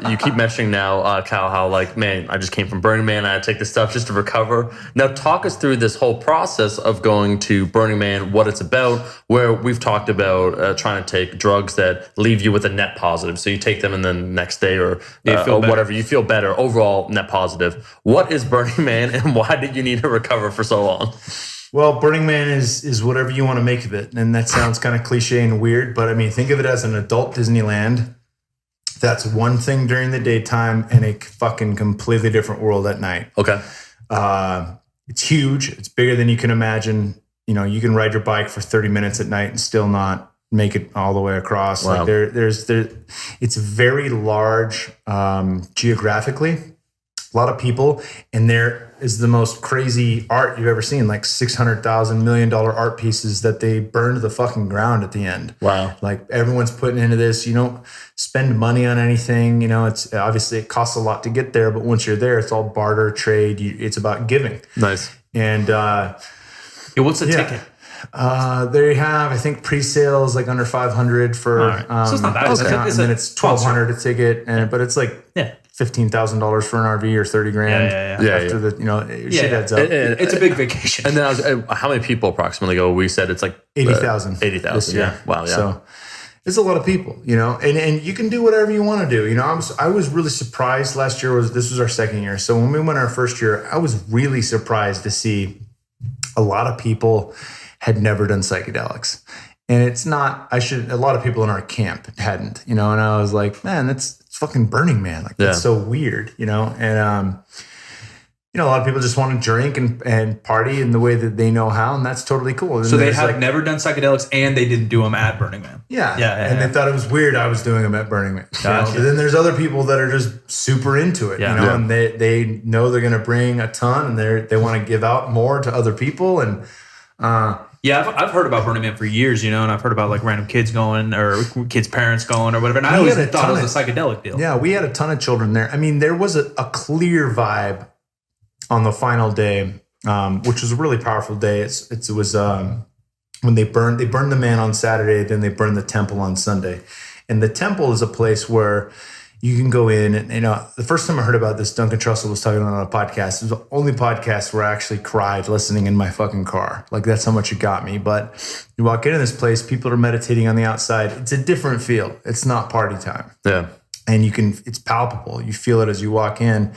You keep mentioning now, Cal, how like, man, I just came from Burning Man. I had to take this stuff just to recover. Now, talk us through this whole process of going to Burning Man, what it's about, where we've talked about trying to take drugs that leave you with a net positive. So you take them and then next day or whatever, you feel better, overall net positive. What is Burning Man and why did you need to recover for so long? Well, Burning Man is whatever you want to make of it. And that sounds kind of cliche and weird, but I mean, think of it as an adult Disneyland. That's one thing during the daytime and a fucking completely different world at night. Okay. It's huge. It's bigger than you can imagine. You know, you can ride your bike for 30 minutes at night and still not make it all the way across. Wow. Like it's very large geographically. A lot of people, and there is the most crazy art you've ever seen, like $600,000 million art pieces that they burned to the fucking ground at the end. Wow. Like everyone's putting into this. You don't spend money on anything. You know, it's obviously it costs a lot to get there, but once you're there, it's all barter, trade. It's about giving. Nice. And what's the ticket? They have, I think, pre-sales like under 500 for. Right. So it's not that discount, and then it's 1,200 a ticket, but it's like $15,000 for an RV or $30,000. Yeah. After the shit adds up. It's a big vacation. And then how many people approximately go? We said it's like 80,000. 80,000. Yeah. Wow. Yeah. So it's a lot of people, you know, and you can do whatever you want to do. You know, I was really surprised last year. This was our second year. So when we went our first year, I was really surprised to see a lot of people had never done psychedelics. And it's not, a lot of people in our camp hadn't, you know, and I was like, man, it's fucking Burning Man. Like, that's so weird, you know? And, you know, a lot of people just want to drink and party in the way that they know how, and that's totally cool. And so they have never done psychedelics and they didn't do them at Burning Man. Yeah. And they thought it was weird I was doing them at Burning Man. Gotcha. But then there's other people that are just super into it, you know, and they know they're going to bring a ton and they want to give out more to other people. And, I've heard about Burning Man for years, you know, and I've heard about like random kids going or kids' parents going or whatever. And I always thought it was a psychedelic deal. Yeah, we had a ton of children there. I mean, there was a clear vibe on the final day, which was a really powerful day. It was when they burned the man on Saturday, then they burned the temple on Sunday. And the temple is a place where you can go in and, you know, the first time I heard about this, Duncan Trussell was talking on a podcast. It was the only podcast where I actually cried listening in my fucking car. Like, that's how much it got me. But you walk into this place, people are meditating on the outside. It's a different feel. It's not party time. Yeah. And it's palpable. You feel it as you walk in,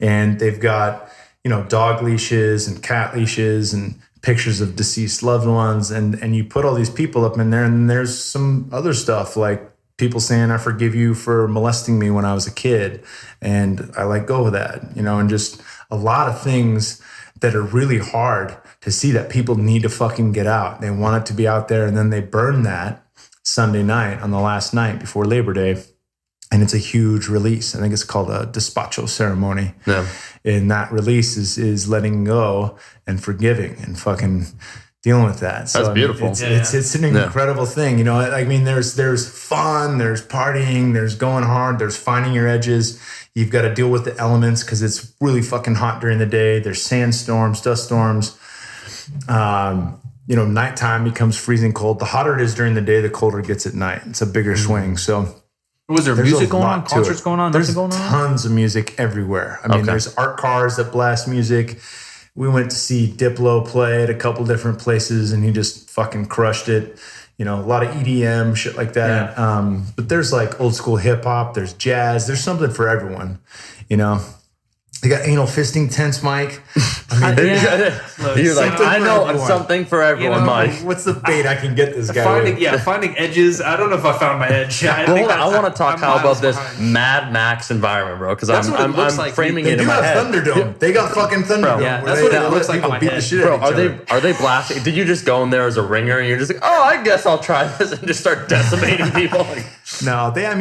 and they've got, you know, dog leashes and cat leashes and pictures of deceased loved ones. And you put all these people up in there, and there's some other stuff like people saying, I forgive you for molesting me when I was a kid. And I let go of that, you know, and just a lot of things that are really hard to see that people need to fucking get out. They want it to be out there. And then they burn that Sunday night on the last night before Labor Day. And it's a huge release. I think it's called a despacho ceremony. Yeah. And that release is letting go and forgiving and fucking dealing with that. So, that's beautiful. It's an incredible thing. You know, I mean, there's fun, there's partying, there's going hard, there's finding your edges. You've got to deal with the elements because it's really fucking hot during the day. There's sandstorms, dust storms. You know, nighttime becomes freezing cold. The hotter it is during the day, the colder it gets at night. It's a bigger swing. So was there music going on? Concerts going on? There's tons of music everywhere. I mean, there's art cars that blast music. We went to see Diplo play at a couple different places, and he just fucking crushed it. You know, a lot of EDM, shit like that. Yeah. But there's like old school hip hop. There's jazz. There's something for everyone, you know. They got anal fisting tents, Mike. I mean, you're like, I know something for everyone, Mike. What's the bait I can get this guy finding edges. I don't know if I found my edge. I want to talk about this Mad Max environment, bro, because I'm like. framing it in my head. Thunderdome. They got fucking Thunderdome. Yeah, that's what it looks like in my head. Bro, are they blasting? Did you just go in there as a ringer and you're just like, oh, I guess I'll try this and just start decimating people? No, they have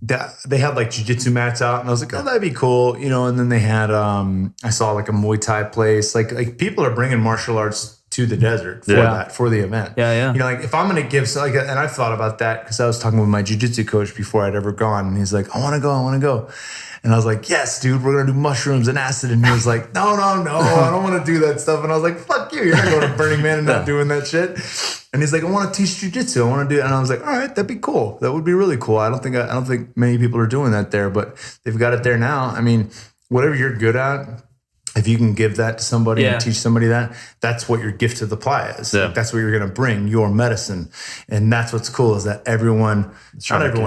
they had like jiu-jitsu mats out, and I was like, oh, that'd be cool, you know. And then they had I saw like a Muay Thai place. Like people are bringing martial arts to the desert for for the event. Yeah. You know, like if I'm going to give, and I've thought about that because I was talking with my jiu-jitsu coach before I'd ever gone. And he's like, I want to go. And I was like, yes, dude, we're going to do mushrooms and acid. And he was like, no, I don't want to do that stuff. And I was like, fuck you. You're not going to Burning Man and not doing that shit. And he's like, I want to teach jiu-jitsu. I want to do it. And I was like, all right, that'd be cool. That would be really cool. I don't think many people are doing that there, but they've got it there now. I mean, whatever you're good at, if you can give that to somebody and teach somebody that, that's what your gift to the playa is. Like, that's what you're going to bring, your medicine. And that's what's cool is that not everyone,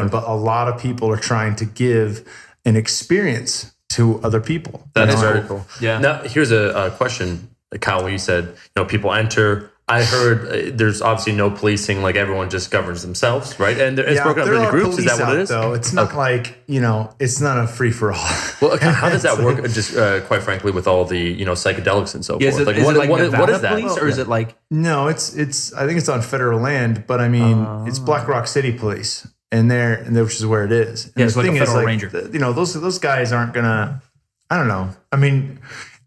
but a lot of people are trying to give an experience to other people. That is very cool. Yeah. Now, here's a question, Kyle, when you said, people enter. I heard there's obviously no policing, like everyone just governs themselves, right? And it's broken up into groups. Is that what it is? Though. It's not like, it's not a free for all. Well, how does that work? Just quite frankly, with all the, psychedelics and so forth. Is it What is that? Police, or is it like? No, it's, I think it's on federal land, but I mean, it's Black Rock City Police. And which is where it is. And it's like a federal ranger. Those guys aren't gonna. I don't know. I mean,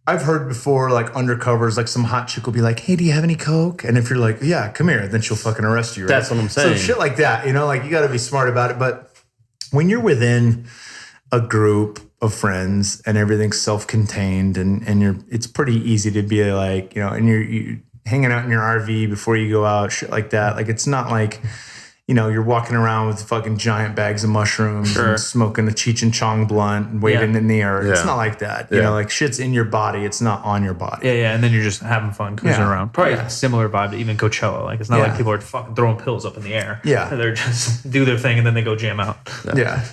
I've heard before, like undercovers, like some hot chick will be like, "Hey, do you have any coke?" And if you're like, "Yeah, come here," then she'll fucking arrest you. Right? That's what I'm saying. So shit like that, like you got to be smart about it. But when you're within a group of friends and everything's self-contained, and it's pretty easy to be like, and you're hanging out in your RV before you go out, shit like that. Like it's not like. You're walking around with fucking giant bags of mushrooms and smoking a Cheech and Chong blunt and waving in the air. Yeah. It's not like that. Like shit's in your body. It's not on your body. Yeah. And then you're just having fun cruising around. Probably a similar vibe to even Coachella. Like it's not like people are fucking throwing pills up in the air. Yeah. They're just do their thing and then they go jam out. Yeah.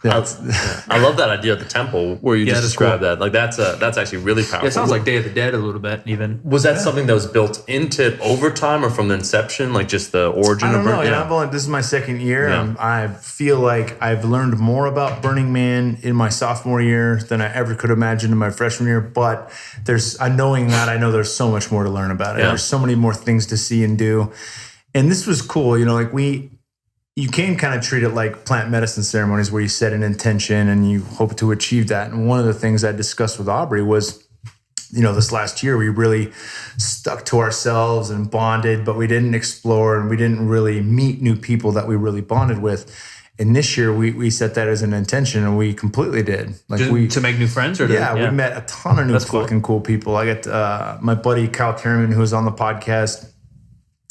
I love that idea of the temple where you just described that. Like that's actually really powerful. It sounds like Day of the Dead a little bit even. Was that something that was built into over time or from the inception, like just the origin I don't of know. This is my second year. Yeah. I feel like I've learned more about Burning Man in my sophomore year than I ever could imagine in my freshman year. But knowing that, I know there's so much more to learn about it. Yeah. There's so many more things to see and do. And this was cool. You can kind of treat it like plant medicine ceremonies where you set an intention and you hope to achieve that. And one of the things I discussed with Aubrey was, this last year we really stuck to ourselves and bonded, but we didn't explore and we didn't really meet new people that we really bonded with. And this year we set that as an intention and we completely did. To make new friends? We met a ton of new fucking cool people. I got my buddy Kyle Tierman, who was on the podcast.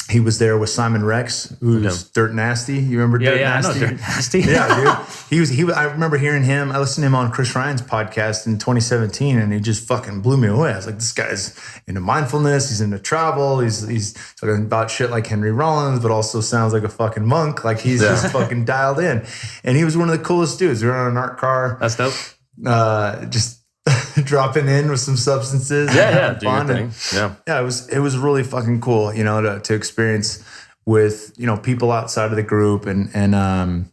He was there with Simon Rex, who's Dirt Nasty. You remember Dirt Nasty? I know Dirt Nasty. Yeah, dude. He was. I remember hearing him. I listened to him on Chris Ryan's podcast in 2017, and he just fucking blew me away. I was like, this guy's into mindfulness. He's into travel. He's talking about shit like Henry Rollins, but also sounds like a fucking monk. Like he's just fucking dialed in. And he was one of the coolest dudes. We were on an art car. That's dope. Just dropping in with some substances. Do your thing. It was really fucking cool, to experience with, people outside of the group. And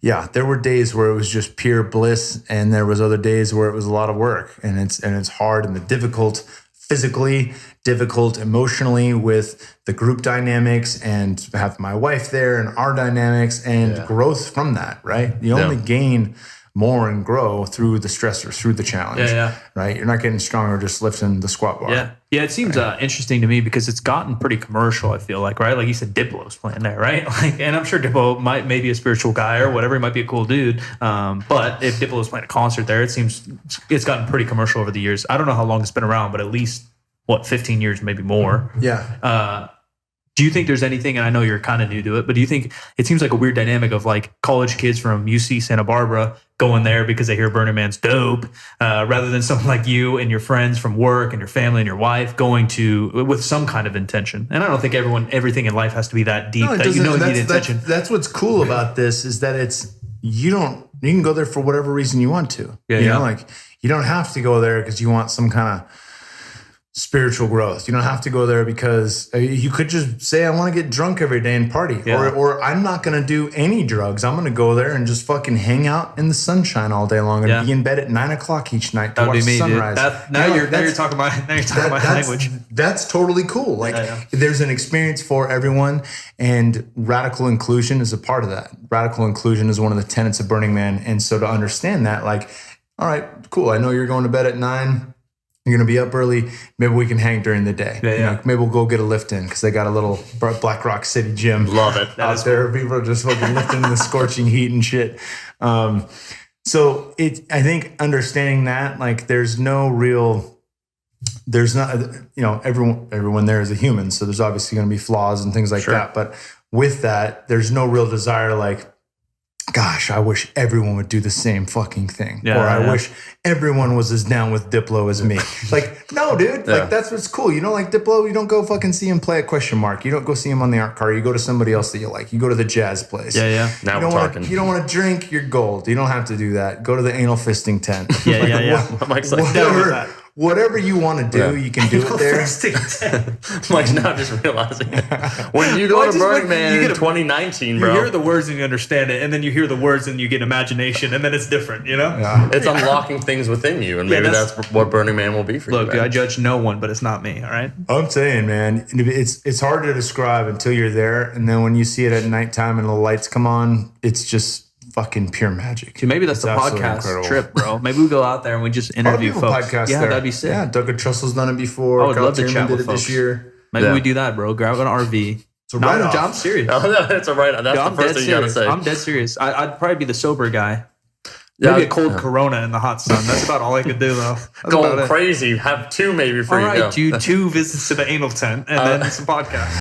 there were days where it was just pure bliss. And there was other days where it was a lot of work and it's hard and difficult physically, difficult emotionally with the group dynamics and have my wife there and our dynamics and growth from that, right? You only gain more and grow through the stressors, through the challenge, right? You're not getting stronger just lifting the squat bar. Yeah. It seems interesting to me because it's gotten pretty commercial, I feel like, right? Like you said, Diplo's playing there, right? And I'm sure Diplo might be a spiritual guy or whatever. He might be a cool dude. But if Diplo's playing a concert there, it seems it's gotten pretty commercial over the years. I don't know how long it's been around, but at least, 15 years, maybe more. Yeah. Do you think there's anything, and I know you're kind of new to it, but do you think it seems like a weird dynamic of like college kids from UC Santa Barbara going there because they hear Burning Man's dope, rather than someone like you and your friends from work and your family and your wife going to with some kind of intention? And I don't think everything in life has to be that deep that you need intention. That's what's cool about this is that you can go there for whatever reason you want to. Like you don't have to go there because you want some kind of spiritual growth. You don't have to go there because you could just say, I want to get drunk every day and party. Or I'm not going to do any drugs. I'm going to go there and just fucking hang out in the sunshine all day long and be in bed at 9:00 each night to watch the sunrise. Now you're talking my language. That's totally cool. There's an experience for everyone, and radical inclusion is a part of that. Radical inclusion is one of the tenets of Burning Man. And so to understand that, all right, cool. I know you're going to bed at 9. You're going to be up early. Maybe we can hang during the day. Yeah, You know, maybe we'll go get a lift in because they got a little Black Rock City gym. Love it. Out there. People are just fucking lifting in the scorching heat and shit. So I think understanding that, like, there's not, everyone there is a human. So there's obviously going to be flaws and things like that. But with that, there's no real desire, like, gosh, I wish everyone would do the same fucking thing. Or I wish everyone was as down with Diplo as me. Like, no, dude. Like, that's what's cool. You don't like Diplo? You don't go fucking see him play at Question Mark. You don't go see him on the art car. You go to somebody else that you like. You go to the jazz place. Now we're talking. You don't want to drink, you're gold. You don't have to do that. Go to the anal fisting tent. Mike's like, Whatever you want to do, you can do it there. Mike's now just realizing when you go to Burning Man in 2019, bro. You hear the words and you understand it, and then you hear the words and you get imagination, and then it's different, you know? Yeah. It's unlocking things within you, and maybe that's what Burning Man will be for you. Look, dude, I judge no one, but it's not me, all right? I'm saying, man, it's hard to describe until you're there, and then when you see it at nighttime and the lights come on, it's just fucking pure magic. Dude, maybe that's the podcast trip, bro. Maybe we go out there and we just interview folks. That'd be sick. Yeah, Doug Trussell's done it before. I would love to chat with folks. This year. Maybe we do that, bro. Grab an RV. I'm serious. That's a right. That's the first thing you gotta say. I'm dead serious. I'd probably be the sober guy. Maybe a cold Corona in the hot sun. That's about all I could do, though. Going crazy. Have two maybe for you. All right, dude. 2 visits to the anal tent and then some podcast.